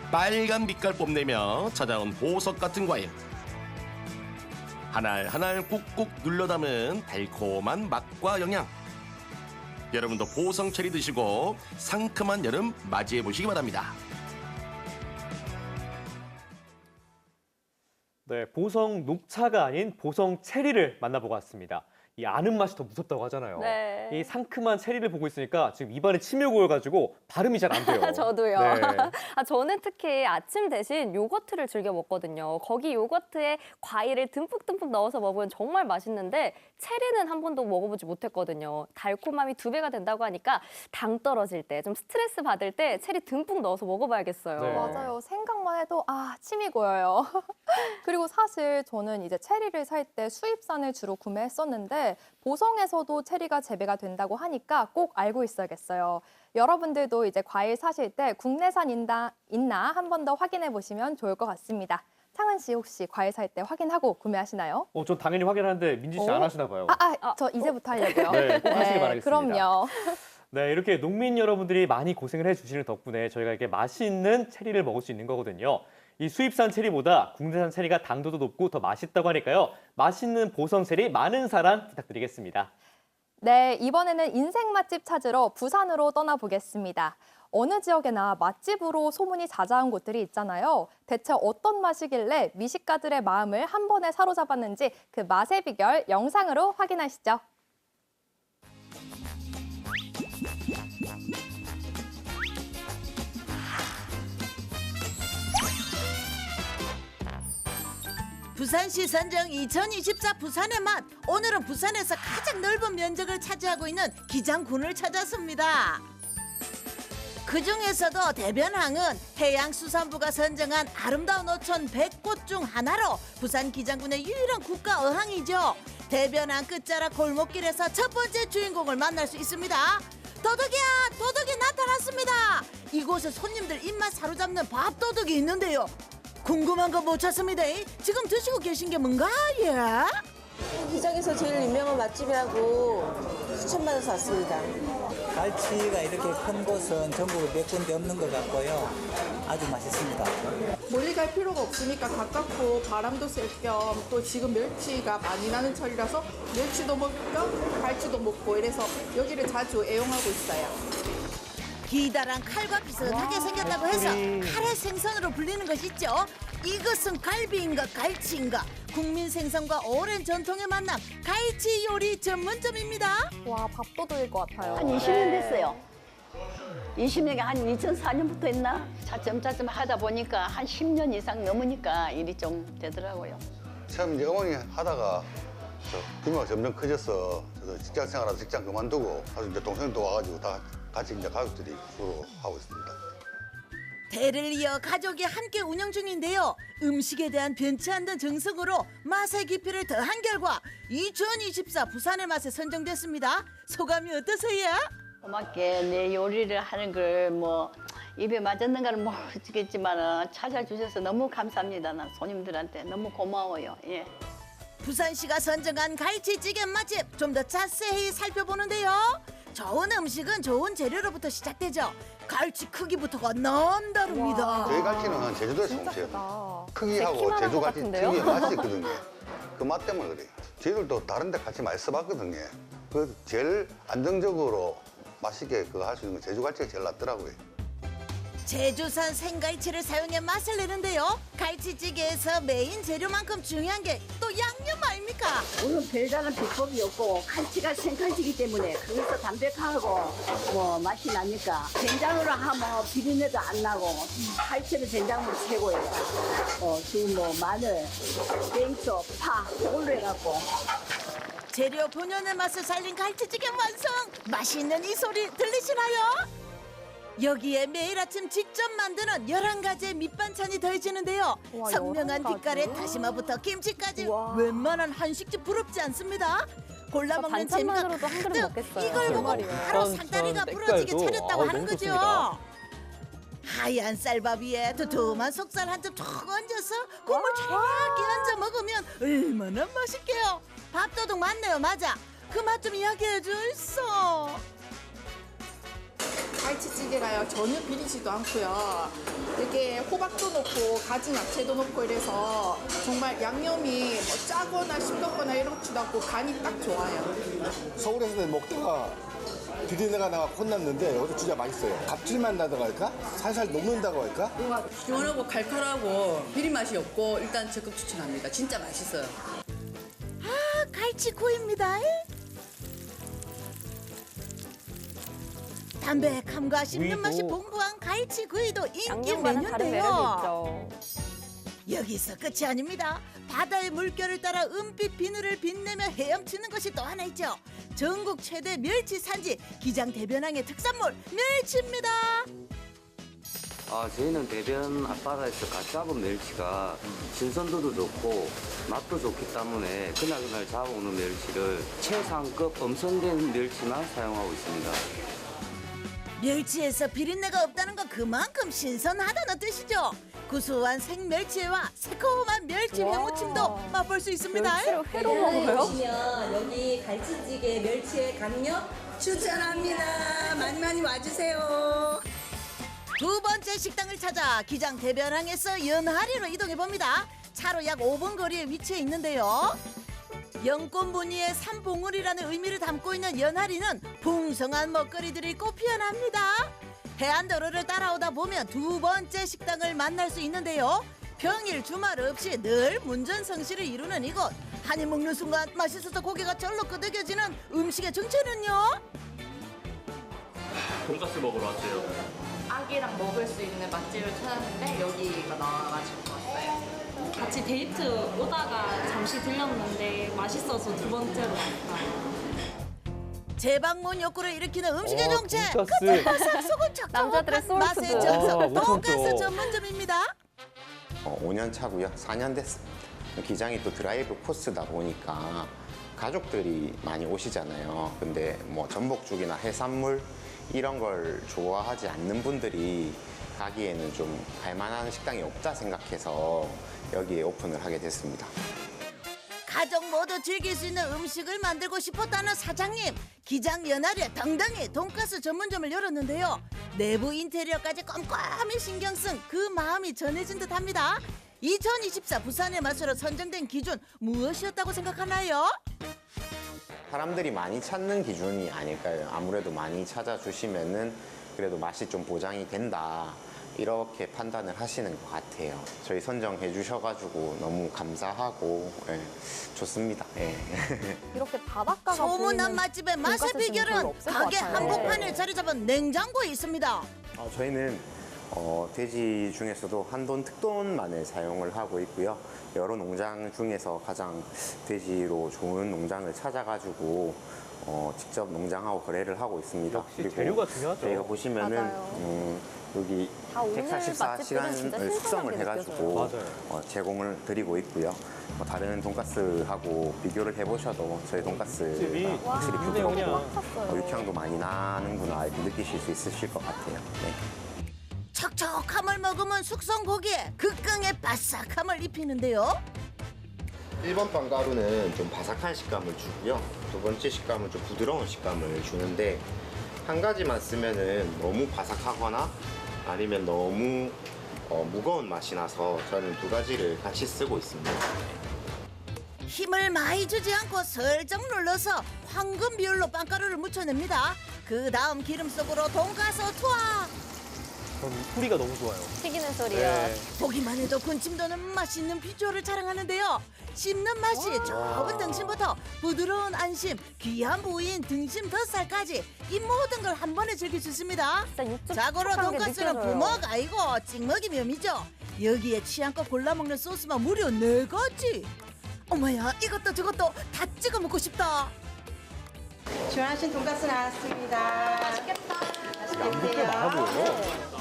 빨간 빛깔 뽐내며 찾아온 보석 같은 과일. 한 알 한 알 꾹꾹 눌러 담은 달콤한 맛과 영양. 여러분도 보성 체리 드시고 상큼한 여름 맞이해 보시기 바랍니다. 네, 보성 녹차가 아닌 보성 체리를 만나보고 왔습니다. 이 아는 맛이 더 무섭다고 하잖아요. 네. 이 상큼한 체리를 보고 있으니까 지금 입안에 침이 고여가지고 발음이 잘 안 돼요. 저도요. 네. 저는 특히 아침 대신 요거트를 즐겨 먹거든요. 거기 요거트에 과일을 듬뿍듬뿍 넣어서 먹으면 정말 맛있는데 체리는 한 번도 먹어보지 못했거든요. 달콤함이 2배가 된다고 하니까 당 떨어질 때, 좀 스트레스 받을 때 체리 듬뿍 넣어서 먹어봐야겠어요. 네. 맞아요. 생각만 해도 침이 고여요. 그리고 사실 저는 이제 체리를 살 때 수입산을 주로 구매했었는데 보성에서도 체리가 재배가 된다고 하니까 꼭 알고 있어야겠어요. 여러분들도 이제 과일 사실 때 국내산 있나 한 번 더 확인해 보시면 좋을 것 같습니다. 창은 씨 혹시 과일 살 때 확인하고 구매하시나요? 전 당연히 확인하는데 민지 씨 안 하시나 봐요. 저 이제부터 하려고요. 네, 꼭 하시길 바라겠습니다. 그럼요. 네, 이렇게 농민 여러분들이 많이 고생을 해주시는 덕분에 저희가 이렇게 맛있는 체리를 먹을 수 있는 거거든요. 이 수입산 체리보다 국내산 체리가 당도도 높고 더 맛있다고 하니까요. 맛있는 보성 체리 많은 사랑 부탁드리겠습니다. 네, 이번에는 인생 맛집 찾으러 부산으로 떠나보겠습니다. 어느 지역에나 맛집으로 소문이 자자한 곳들이 있잖아요. 대체 어떤 맛이길래 미식가들의 마음을 한 번에 사로잡았는지 그 맛의 비결 영상으로 확인하시죠. 부산시 선정 2024 부산의 맛. 오늘은 부산에서 가장 넓은 면적을 차지하고 있는 기장군을 찾았습니다. 그중에서도 대변항은 해양수산부가 선정한 아름다운 어촌 100곳 중 하나로 부산 기장군의 유일한 국가 어항이죠. 대변항 끝자락 골목길에서 첫 번째 주인공을 만날 수 있습니다. 도둑이야! 도둑이 나타났습니다. 이곳에 손님들 입맛 사로잡는 밥도둑이 있는데요. 궁금한 거 못 찾습니다. 지금 드시고 계신 게 뭔가? 예? 기장에서 제일 유명한 맛집이라고 추천받아서 왔습니다. 갈치가 이렇게 큰 곳은 전국에 몇 군데 없는 것 같고요. 아주 맛있습니다. 멀리 갈 필요가 없으니까 가깝고 바람도 쐴 겸 또 지금 멸치가 많이 나는 철이라서 멸치도 먹을 겸 갈치도 먹고 이래서 여기를 자주 애용하고 있어요. 기다란 칼과 비슷하게 생겼다고 해서 칼의 생선으로 불리는 것이 있죠. 이것은 갈비인가 갈치인가? 국민 생선과 오랜 전통의 만남 갈치 요리 전문점입니다. 와, 밥도둑일 것 같아요. 한 20년 됐어요. 20년이 한 2004년부터 했나? 차츰차츰 하다 보니까 한 10년 이상 넘으니까 일이 좀 되더라고요. 처음 이제 어머니 하다가 규모가 점점 커져서 저도 직장 생활하다 직장 그만두고 아주 이제 동생도 와가지고 다 같이 이제 가족들이 주로 하고 있습니다. 대를 이어 가족이 함께 운영 중인데요. 음식에 대한 변치 않는 정성으로 맛의 깊이를 더한 결과 2024 부산의 맛에 선정됐습니다. 소감이 어떠세요? 고맙게 내 요리를 하는 걸 뭐 입에 맞았는가는 모르겠지만 찾아주셔서 너무 감사합니다. 난 손님들한테 너무 고마워요. 예. 부산시가 선정한 갈치찌개 맛집 좀 더 자세히 살펴보는데요. 좋은 음식은 좋은 재료로부터 시작되죠. 갈치 크기부터가 남다릅니다. 저희 갈치는 제주도에서 옮겨요. 크기하고 제주 갈치 특유의 맛이 있거든요. 그 맛 때문에 그래요. 저희들도 다른 데 같이 많이 써봤거든요. 그 제일 안정적으로 맛있게 그거 할 수 있는 건 제주 갈치가 제일 낫더라고요. 제주산 생갈치를 사용해 맛을 내는데요. 갈치찌개에서 메인 재료만큼 중요한 게 또 양념 아닙니까? 오늘 별다른 비법이 없고 갈치가 생갈치이기 때문에 거기서 담백하고 뭐 맛이 나니까 된장으로 하면 비린내도 안 나고 갈치는 된장으로 최고예요. 지금 뭐 마늘, 땡초, 파 그걸로 해갖고 재료 본연의 맛을 살린 갈치찌개 완성! 맛있는 이 소리 들리시나요? 여기에 매일 아침 직접 만드는 11가지의 밑반찬이 더해지는데요. 와, 선명한 11가지? 빛깔의 다시마부터 김치까지 웬만한 한식집 부럽지 않습니다. 골라 먹는 재미가 반찬만으로도 한 그릇 가득 먹겠어요. 이걸 보고 정말이에요. 바로 상다리가 부러지게 색깔도, 차렸다고 하는 너무 거죠. 좋습니다. 하얀 쌀밥 위에 두툼한 속살 한 점 툭 얹어서 국물 차갑게 얹어 먹으면 얼마나 맛있게요. 밥도둑 맞네요. 맞아. 그 맛 좀 이야기해 줄 있어. 갈치찌개가요 전혀 비리지도 않고요. 되게 호박도 넣고 가진 야채도 넣고 이래서 정말 양념이 뭐 짜거나 싱겁거나 이렇지도 않고 간이 딱 좋아요. 서울에서는 먹다가 비린내가 나가 혼났는데 여기 진짜 맛있어요. 갑질만 나다고 할까? 살살 녹는다고 할까? 뭔가 시원하고 칼칼하고 비린 맛이 없고 일단 적극 추천합니다. 진짜 맛있어요. 아, 갈치구이입니다. 담백함과 씹는 맛이 풍부한 갈치구이도 인기 양념과는 다른 매력이 메뉴인데요. 있죠. 여기서 끝이 아닙니다. 바다의 물결을 따라 은빛 비늘을 빛내며 헤엄치는 것이 또 하나 있죠. 전국 최대 멸치 산지 기장 대변항의 특산물 멸치입니다. 저희는 대변 앞바다에서 갓 잡은 멸치가 신선도도 좋고 맛도 좋기 때문에 그날그날 잡아오는 멸치를 최상급 엄선된 멸치만 사용하고 있습니다. 멸치에서 비린내가 없다는 건 그만큼 신선하다는 뜻이죠. 구수한 생멸치와 새콤한 멸치 회무침도 맛볼 수 있습니다. 멸치를 회로 먹어요? 보시면 여기 갈치찌개 멸치의 강력 추천합니다. 많이 많이 와주세요. 두 번째 식당을 찾아 기장 대변항에서 연하리로 이동해 봅니다. 차로 약 5분 거리에 위치해 있는데요. 영권분이의 산봉우리라는 의미를 담고 있는 연하리는 풍성한 먹거리들이 꽃피어납니다. 해안도로를 따라오다 보면 두 번째 식당을 만날 수 있는데요. 평일 주말 없이 늘 문전성시를 이루는 이곳. 한 입 먹는 순간 맛있어서 고개가 절로 끄덕여지는 음식의 정체는요? 돈가스 먹으러 왔어요. 아기랑 먹을 수 있는 맛집을 찾았는데 여기가 나와가지고 왔어요. 같이 데이트 오다가 잠시 들렸는데 맛있어서 두 번째로 왔어요. 재방문 욕구를 일으키는 음식의 정체. 돈가스. 끝에 속은 척척한 남자들의 소울푸드. 맛의 정석 아, 못 돈가스 참죠. 전문점입니다. 5년 차고요. 4년 됐습니다. 기장이 또 드라이브 코스다 보니까 가족들이 많이 오시잖아요. 근데 뭐 전복죽이나 해산물 이런 걸 좋아하지 않는 분들이 가기에는 좀 갈만한 식당이 없다 생각해서 여기에 오픈을 하게 됐습니다. 가족 모두 즐길 수 있는 음식을 만들고 싶었다는 사장님. 기장 연하리에 당당히 돈가스 전문점을 열었는데요. 내부 인테리어까지 꼼꼼히 신경 쓴 그 마음이 전해진 듯합니다. 2024 부산의 맛으로 선정된 기준 무엇이었다고 생각하나요? 사람들이 많이 찾는 기준이 아닐까요? 아무래도 많이 찾아주시면은 그래도 맛이 좀 보장이 된다. 이렇게 판단을 하시는 것 같아요. 저희 선정해 주셔가지고 너무 감사하고 좋습니다. 예. 이렇게 바닷가가 소문난 보이는 맛집의 맛의 돈가스 집은 별로 비결은 없을 것 가게 같아요. 한복판에 자리 잡은 냉장고에 있습니다. 저희는 돼지 중에서도 한돈 특돈만을 사용을 하고 있고요. 여러 농장 중에서 가장 돼지로 좋은 농장을 찾아가지고 직접 농장하고 거래를 하고 있습니다. 역시 재료가 중요하죠. 저희가 보시면은 여기 다 오늘 144시간을 진짜 숙성을 신선하게 해가지고 느껴져요. 제공을 드리고 있고요. 다른 돈가스하고 비교를 해보셔도 저희 돈가스가 집이 확실히 와, 부드럽고 그냥. 육향도 많이 나는구나 이렇게 느끼실 수 있으실 것 같아요. 네. 척척함을 먹으면 숙성 고기에 극강의 바삭함을 입히는데요. 1번 빵가루는 좀 바삭한 식감을 주고요. 두 번째 식감은 좀 부드러운 식감을 주는데 한 가지만 쓰면은 너무 바삭하거나 아니면 너무 무거운 맛이 나서 저는 두 가지를 같이 쓰고 있습니다. 힘을 많이 주지 않고 슬쩍 눌러서 황금 비율로 빵가루를 묻혀냅니다. 그 다음 기름 속으로 돈가스 투하. 전 소리가 너무 좋아요. 튀기는 소리요. 네. 보기만 해도 군침 도는 맛있는 비주얼을 자랑하는데요. 씹는 맛이 좁은 등심부터 부드러운 안심, 귀한 부위인 등심 덧살까지 이 모든 걸 한 번에 즐길 수 있습니다. 자고로 촉촉한 게 돈가스는 느껴져요. 부먹 아니고 찍먹이 묘미죠. 여기에 취향껏 골라 먹는 소스만 무려 4가지. 어머야, 이것도 저것도 다 찍어 먹고 싶다. 시원하신 돈가스 나왔습니다. 맛있겠다. 양도 꽤 많아 보여요.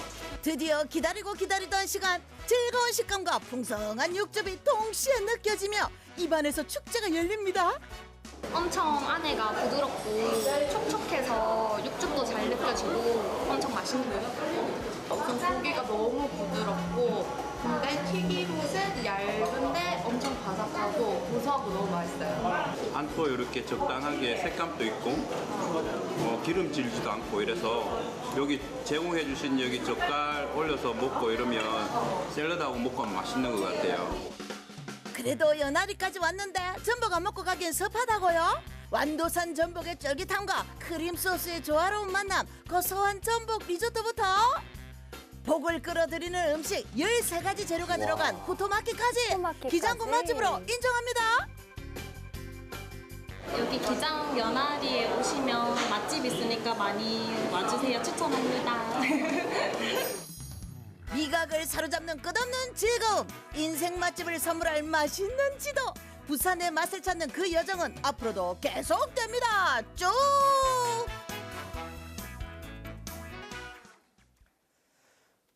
드디어 기다리던 시간, 즐거운 식감과 풍성한 육즙이 동시에 느껴지며 입안에서 축제가 열립니다. 엄청 안에가 부드럽고 촉촉해서 육즙도 잘 느껴지고 엄청 맛있네요. 우선 고기가 너무 부드럽고 근데 튀김옷은 얇은데 엄청 바삭하고 고소하고 너무 맛있어요. 안도 이렇게 적당하게 색감도 있고 기름질지도 않고 이래서 여기 제공해 주신 여기 젓갈 올려서 먹고 이러면 샐러드하고 먹으면 맛있는 것 같아요. 그래도 연하리까지 왔는데 전복 안 먹고 가기엔 섭하다고요? 완도산 전복의 쫄깃함과 크림 소스의 조화로운 만남, 고소한 전복 리조또부터 복을 끌어들이는 음식 13가지 재료가 들어간 후토마키까지 기장군 맛집으로 인정합니다. 여기 기장 연하리에 오시면 맛집 있으니까 많이 와주세요. 추천합니다. 미각을 사로잡는 끝없는 즐거움, 인생 맛집을 선물할 맛있는 지도. 부산의 맛을 찾는 그 여정은 앞으로도 계속됩니다. 쭉!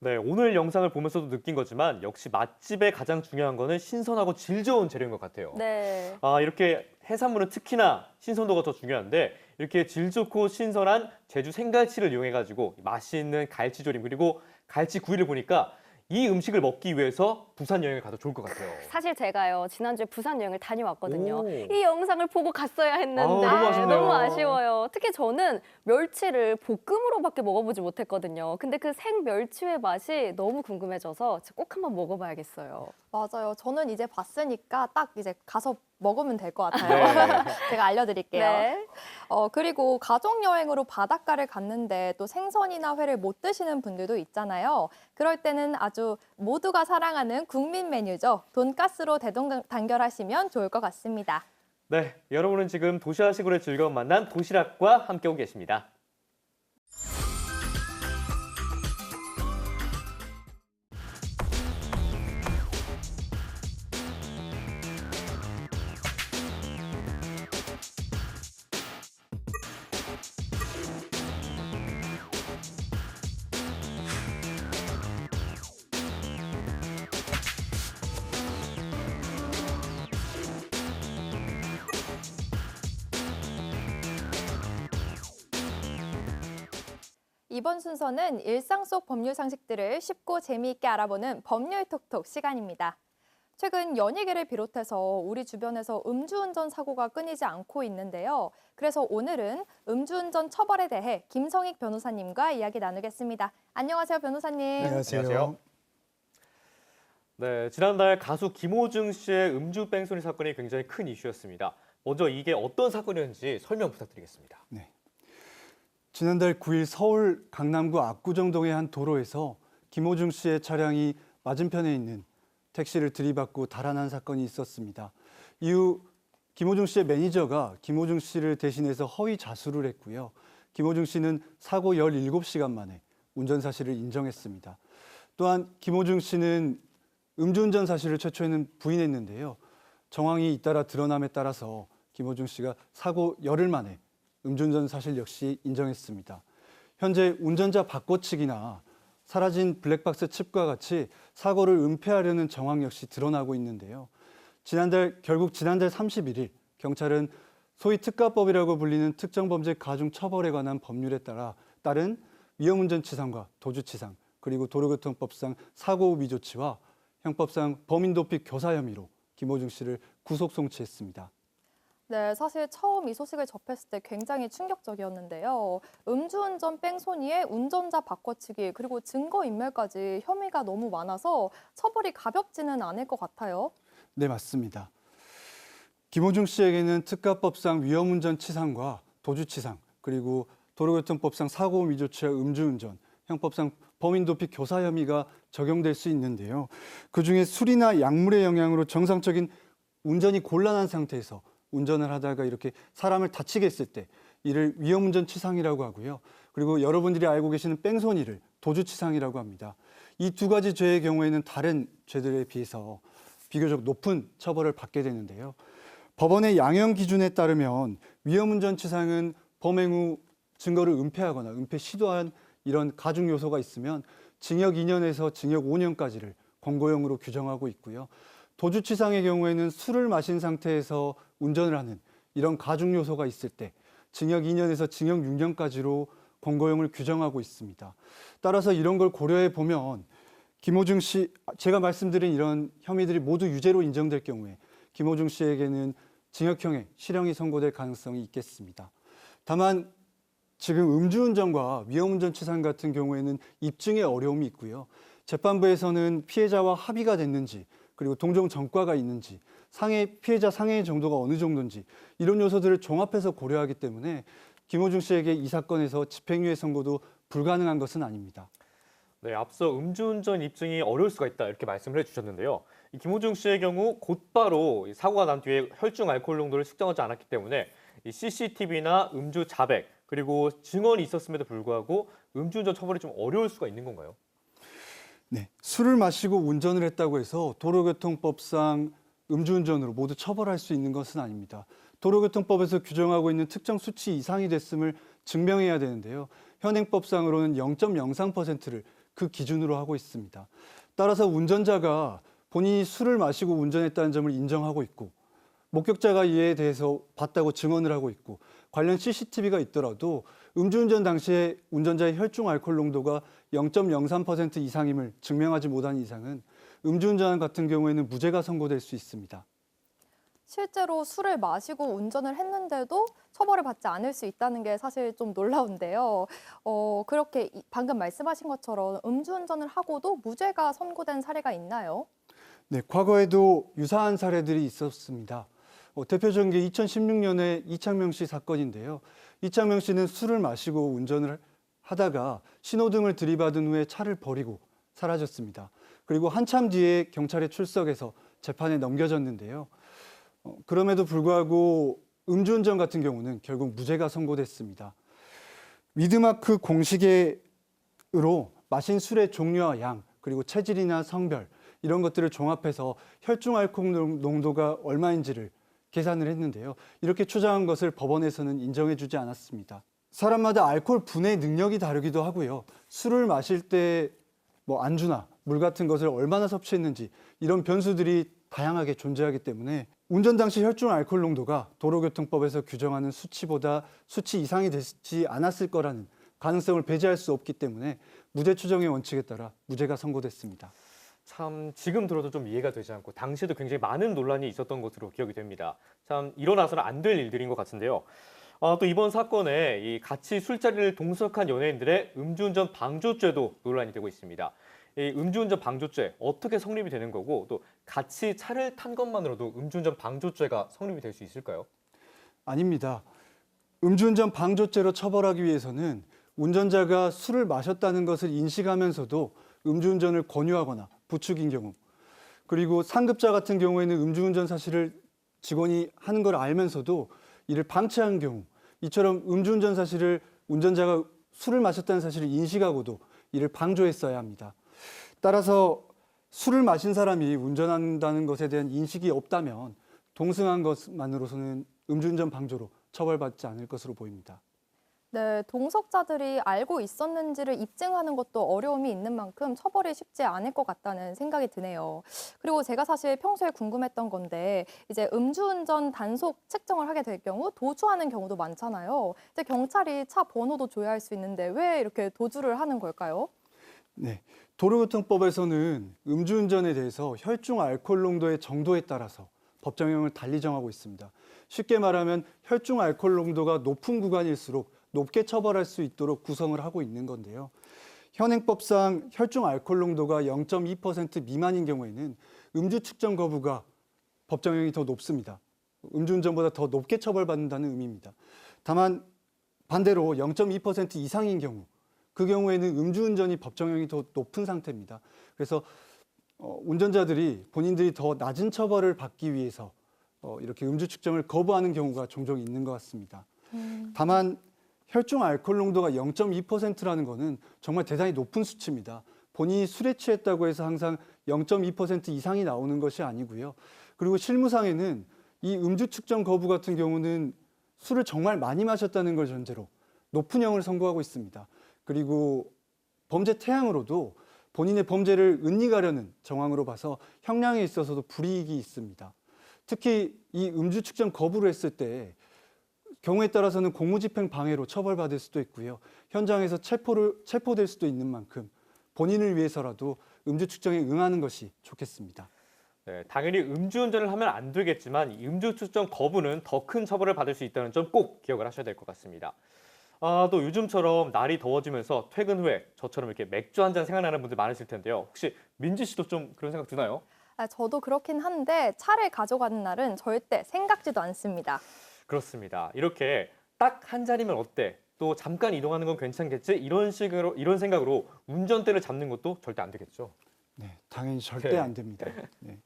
네, 오늘 영상을 보면서도 느낀 거지만 역시 맛집의 가장 중요한 거는 신선하고 질 좋은 재료인 것 같아요. 네. 이렇게 해산물은 특히나 신선도가 더 중요한데 이렇게 질 좋고 신선한 제주 생갈치를 이용해가지고 맛있는 갈치조림 그리고 갈치구이를 보니까 이 음식을 먹기 위해서 부산 여행을 가도 좋을 것 같아요. 사실 제가요 지난주에 부산 여행을 다녀왔거든요. 오. 이 영상을 보고 갔어야 했는데 너무 아쉽네요. 너무 아쉬워요. 특히 저는 멸치를 볶음으로밖에 먹어보지 못했거든요. 근데 그 생 멸치의 맛이 너무 궁금해져서 꼭 한번 먹어봐야겠어요. 맞아요. 저는 이제 봤으니까 딱 이제 가서 먹으면 될 것 같아요. 네. 제가 알려드릴게요. 네. 그리고 가족 여행으로 바닷가를 갔는데 또 생선이나 회를 못 드시는 분들도 있잖아요. 그럴 때는 아주 모두가 사랑하는 국민 메뉴죠. 돈가스로 대동단결하시면 좋을 것 같습니다. 네, 여러분은 지금 도시화식으로의 즐거운 만남 도시락과 함께하고 계십니다. 이번 순서는 일상 속 법률 상식들을 쉽고 재미있게 알아보는 법률 톡톡 시간입니다. 최근 연예계를 비롯해서 우리 주변에서 음주운전 사고가 끊이지 않고 있는데요. 그래서 오늘은 음주운전 처벌에 대해 김성익 변호사님과 이야기 나누겠습니다. 안녕하세요, 변호사님. 안녕하세요. 네, 지난달 가수 김호중 씨의 음주 뺑소니 사건이 굉장히 큰 이슈였습니다. 먼저 이게 어떤 사건이었는지 설명 부탁드리겠습니다. 네. 지난달 9일 서울 강남구 압구정동의 한 도로에서 김호중 씨의 차량이 맞은편에 있는 택시를 들이받고 달아난 사건이 있었습니다. 이후 김호중 씨의 매니저가 김호중 씨를 대신해서 허위 자수를 했고요. 김호중 씨는 사고 17시간 만에 운전 사실을 인정했습니다. 또한 김호중 씨는 음주운전 사실을 최초에는 부인했는데요. 정황이 잇따라 드러남에 따라서 김호중 씨가 사고 열흘 만에 음주운전 사실 역시 인정했습니다. 현재 운전자 바꿔치기나 사라진 블랙박스 칩과 같이 사고를 은폐하려는 정황 역시 드러나고 있는데요. 결국 지난달 31일 경찰은 소위 특가법이라고 불리는 특정범죄 가중 처벌에 관한 법률에 따른 위험운전치상과 도주치상, 그리고 도로교통법상 사고 미조치와 형법상 범인도피 교사 혐의로 김호중 씨를 구속 송치했습니다. 네, 사실 처음 이 소식을 접했을 때 굉장히 충격적이었는데요. 음주운전 뺑소니에 운전자 바꿔치기 그리고 증거인멸까지 혐의가 너무 많아서 처벌이 가볍지는 않을 것 같아요. 네, 맞습니다. 김호중 씨에게는 특가법상 위험운전치상과 도주치상, 그리고 도로교통법상 사고 미조치와 음주운전, 형법상 범인도피 교사 혐의가 적용될 수 있는데요. 그중에 술이나 약물의 영향으로 정상적인 운전이 곤란한 상태에서 운전을 하다가 이렇게 사람을 다치게 했을 때 이를 위험운전치상이라고 하고요. 그리고 여러분들이 알고 계시는 뺑소니를 도주치상이라고 합니다. 이 두 가지 죄의 경우에는 다른 죄들에 비해서 비교적 높은 처벌을 받게 되는데요. 법원의 양형 기준에 따르면 위험운전치상은 범행 후 증거를 은폐하거나 은폐 시도한 이런 가중 요소가 있으면 징역 2년에서 징역 5년까지를 권고형으로 규정하고 있고요. 도주치상의 경우에는 술을 마신 상태에서 운전을 하는 이런 가중 요소가 있을 때 징역 2년에서 징역 6년까지로 권고형을 규정하고 있습니다. 따라서 이런 걸 고려해 보면 김호중 씨, 제가 말씀드린 이런 혐의들이 모두 유죄로 인정될 경우에 김호중 씨에게는 징역형의 실형이 선고될 가능성이 있겠습니다. 다만 지금 음주운전과 위험운전치상 같은 경우에는 입증에 어려움이 있고요. 재판부에서는 피해자와 합의가 됐는지, 그리고 동종 전과가 있는지, 피해자 상해의 정도가 어느 정도인지 이런 요소들을 종합해서 고려하기 때문에 김호중 씨에게 이 사건에서 집행유예 선고도 불가능한 것은 아닙니다. 네, 앞서 음주운전 입증이 어려울 수가 있다 이렇게 말씀을 해주셨는데요. 이 김호중 씨의 경우 곧바로 사고가 난 뒤에 혈중 알코올 농도를 측정하지 않았기 때문에 이 CCTV나 음주 자백 그리고 증언이 있었음에도 불구하고 음주운전 처벌이 좀 어려울 수가 있는 건가요? 네, 술을 마시고 운전을 했다고 해서 도로교통법상 음주운전으로 모두 처벌할 수 있는 것은 아닙니다. 도로교통법에서 규정하고 있는 특정 수치 이상이 됐음을 증명해야 되는데요. 현행법상으로는 0.03%를 그 기준으로 하고 있습니다. 따라서 운전자가 본인이 술을 마시고 운전했다는 점을 인정하고 있고 목격자가 이에 대해서 봤다고 증언을 하고 있고 관련 CCTV가 있더라도 음주운전 당시에 운전자의 혈중 알코올 농도가 0.03% 이상임을 증명하지 못한 이상은 음주운전 같은 경우에는 무죄가 선고될 수 있습니다. 실제로 술을 마시고 운전을 했는데도 처벌을 받지 않을 수 있다는 게 사실 좀 놀라운데요. 그렇게 방금 말씀하신 것처럼 음주운전을 하고도 무죄가 선고된 사례가 있나요? 네, 과거에도 유사한 사례들이 있었습니다. 대표적인 게 2016년에 이창명 씨 사건인데요. 이창명 씨는 술을 마시고 운전을 하다가 신호등을 들이받은 후에 차를 버리고 사라졌습니다. 그리고 한참 뒤에 경찰에 출석해서 재판에 넘겨졌는데요. 그럼에도 불구하고 음주운전 같은 경우는 결국 무죄가 선고됐습니다. 위드마크 공식으로 마신 술의 종류와 양, 그리고 체질이나 성별 이런 것들을 종합해서 혈중 알코올 농도가 얼마인지를 계산을 했는데요. 이렇게 추정한 것을 법원에서는 인정해주지 않았습니다. 사람마다 알코올 분해 능력이 다르기도 하고요. 술을 마실 때 안주나 물 같은 것을 얼마나 섭취했는지 이런 변수들이 다양하게 존재하기 때문에 운전 당시 혈중 알코올 농도가 도로교통법에서 규정하는 수치보다 수치 이상이 되지 않았을 거라는 가능성을 배제할 수 없기 때문에 무죄 추정의 원칙에 따라 무죄가 선고됐습니다. 참 지금 들어도 좀 이해가 되지 않고 당시에도 굉장히 많은 논란이 있었던 것으로 기억이 됩니다. 참 일어나서는 안 될 일들인 것 같은데요. 또 이번 사건에 이 같이 술자리를 동석한 연예인들의 음주운전 방조죄도 논란이 되고 있습니다. 이 음주운전 방조죄 어떻게 성립이 되는 거고 또 같이 차를 탄 것만으로도 음주운전 방조죄가 성립이 될 수 있을까요? 아닙니다. 음주운전 방조죄로 처벌하기 위해서는 운전자가 술을 마셨다는 것을 인식하면서도 음주운전을 권유하거나 부추긴 경우, 그리고 상급자 같은 경우에는 음주운전 사실을 직원이 하는 걸 알면서도 이를 방치한 경우, 이처럼 음주운전 사실을 운전자가 술을 마셨다는 사실을 인식하고도 이를 방조했어야 합니다. 따라서 술을 마신 사람이 운전한다는 것에 대한 인식이 없다면 동승한 것만으로서는 음주운전 방조로 처벌받지 않을 것으로 보입니다. 네, 동석자들이 알고 있었는지를 입증하는 것도 어려움이 있는 만큼 처벌이 쉽지 않을 것 같다는 생각이 드네요. 그리고 제가 사실 평소에 궁금했던 건데 이제 음주운전 단속 측정을 하게 될 경우 도주하는 경우도 많잖아요. 이제 경찰이 차 번호도 조회할 수 있는데 왜 이렇게 도주를 하는 걸까요? 네, 도로교통법에서는 음주운전에 대해서 혈중 알코올 농도의 정도에 따라서 법정형을 달리 정하고 있습니다. 쉽게 말하면 혈중 알코올 농도가 높은 구간일수록 높게 처벌할 수 있도록 구성을 하고 있는 건데요. 현행법상 혈중 알코올 농도가 0.2% 미만인 경우에는 음주 측정 거부가 법정형이 더 높습니다. 음주운전보다 더 높게 처벌받는다는 의미입니다. 다만 반대로 0.2% 이상인 경우, 그 경우에는 음주운전이 법정형이 더 높은 상태입니다. 그래서 운전자들이 본인들이 더 낮은 처벌을 받기 위해서 이렇게 음주 측정을 거부하는 경우가 종종 있는 것 같습니다. 다만 혈중 알코올 농도가 0.2%라는 것은 정말 대단히 높은 수치입니다. 본인이 술에 취했다고 해서 항상 0.2% 이상이 나오는 것이 아니고요. 그리고 실무상에는 이 음주 측정 거부 같은 경우는 술을 정말 많이 마셨다는 걸 전제로 높은 형을 선고하고 있습니다. 그리고 범죄 태양으로도 본인의 범죄를 은닉하려는 정황으로 봐서 형량에 있어서도 불이익이 있습니다. 특히 이 음주 측정 거부를 했을 때 경우에 따라서는 공무집행 방해로 처벌받을 수도 있고요. 현장에서 체포될 수도 있는 만큼 본인을 위해서라도 음주 측정에 응하는 것이 좋겠습니다. 네, 당연히 음주운전을 하면 안 되겠지만 이 음주 측정 거부는 더 큰 처벌을 받을 수 있다는 점 꼭 기억을 하셔야 될 것 같습니다. 또 요즘처럼 날이 더워지면서 퇴근 후에 저처럼 이렇게 맥주 한 잔 생각나는 분들 많으실 텐데요. 혹시 민지 씨도 좀 그런 생각 드나요? 저도 그렇긴 한데 차를 가져가는 날은 절대 생각지도 않습니다. 그렇습니다. 이렇게 딱 한 잔이면 어때? 또 잠깐 이동하는 건 괜찮겠지? 이런 생각으로 운전대를 잡는 것도 절대 안 되겠죠. 네, 당연히 절대 안 됩니다. 네.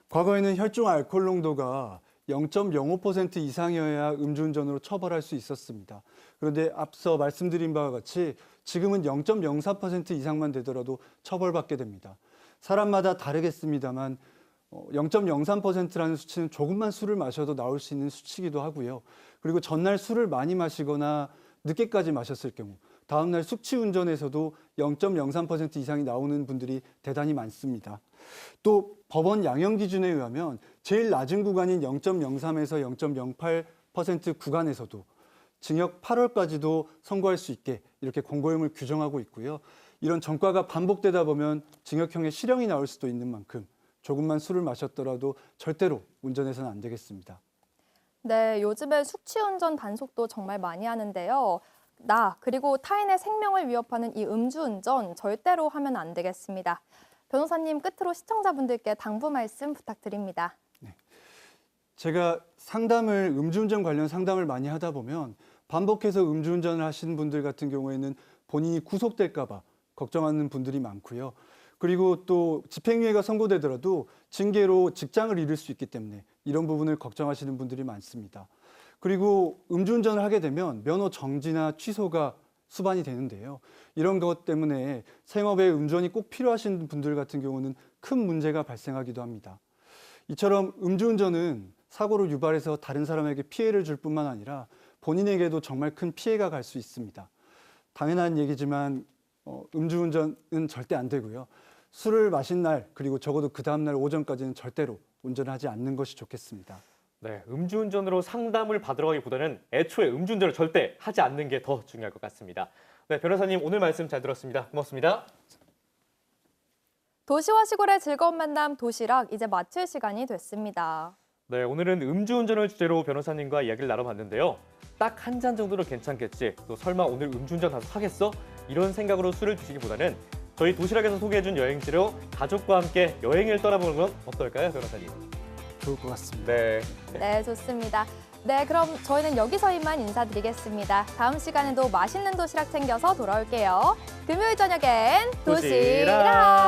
과거에는 혈중 알코올 농도가 0.05% 이상이어야 음주운전으로 처벌할 수 있었습니다. 그런데 앞서 말씀드린 바와 같이 지금은 0.04% 이상만 되더라도 처벌받게 됩니다. 사람마다 다르겠습니다만 0.03%라는 수치는 조금만 술을 마셔도 나올 수 있는 수치이기도 하고요. 그리고 전날 술을 많이 마시거나 늦게까지 마셨을 경우 다음날 숙취 운전에서도 0.03% 이상이 나오는 분들이 대단히 많습니다. 또 법원 양형 기준에 의하면 제일 낮은 구간인 0.03에서 0.08% 구간에서도 징역 8월까지도 선고할 수 있게 이렇게 공고형을 규정하고 있고요. 이런 전과가 반복되다 보면 징역형의 실형이 나올 수도 있는 만큼 조금만 술을 마셨더라도 절대로 운전해서는 안 되겠습니다. 네, 요즘에 숙취운전 단속도 정말 많이 하는데요. 나 그리고 타인의 생명을 위협하는 이 음주운전 절대로 하면 안 되겠습니다. 변호사님 끝으로 시청자분들께 당부 말씀 부탁드립니다. 제가 음주운전 관련 상담을 많이 하다 보면 반복해서 음주운전을 하시는 분들 같은 경우에는 본인이 구속될까 봐 걱정하는 분들이 많고요. 그리고 또 집행유예가 선고되더라도 징계로 직장을 잃을 수 있기 때문에 이런 부분을 걱정하시는 분들이 많습니다. 그리고 음주운전을 하게 되면 면허 정지나 취소가 수반이 되는데요. 이런 것 때문에 생업에 음주운전이 꼭 필요하신 분들 같은 경우는 큰 문제가 발생하기도 합니다. 이처럼 음주운전은 사고를 유발해서 다른 사람에게 피해를 줄 뿐만 아니라 본인에게도 정말 큰 피해가 갈 수 있습니다. 당연한 얘기지만 음주운전은 절대 안 되고요. 술을 마신 날 그리고 적어도 그 다음 날 오전까지는 절대로 운전하지 않는 것이 좋겠습니다. 네, 음주운전으로 상담을 받으러 가기보다는 애초에 음주운전을 절대 하지 않는 게 더 중요할 것 같습니다. 네, 변호사님 오늘 말씀 잘 들었습니다. 고맙습니다. 도시와 시골의 즐거운 만남 도시락 이제 마칠 시간이 됐습니다. 네, 오늘은 음주운전을 주제로 변호사님과 이야기를 나눠봤는데요. 딱 한 잔 정도는 괜찮겠지. 또 설마 오늘 음주운전 단속하겠어? 이런 생각으로 술을 드시기보다는 저희 도시락에서 소개해준 여행지로 가족과 함께 여행을 떠나보는 건 어떨까요, 변호사님? 좋을 것 같습니다. 네. 네, 좋습니다. 네, 그럼 저희는 여기서 이만 인사드리겠습니다. 다음 시간에도 맛있는 도시락 챙겨서 돌아올게요. 금요일 저녁엔 도시락!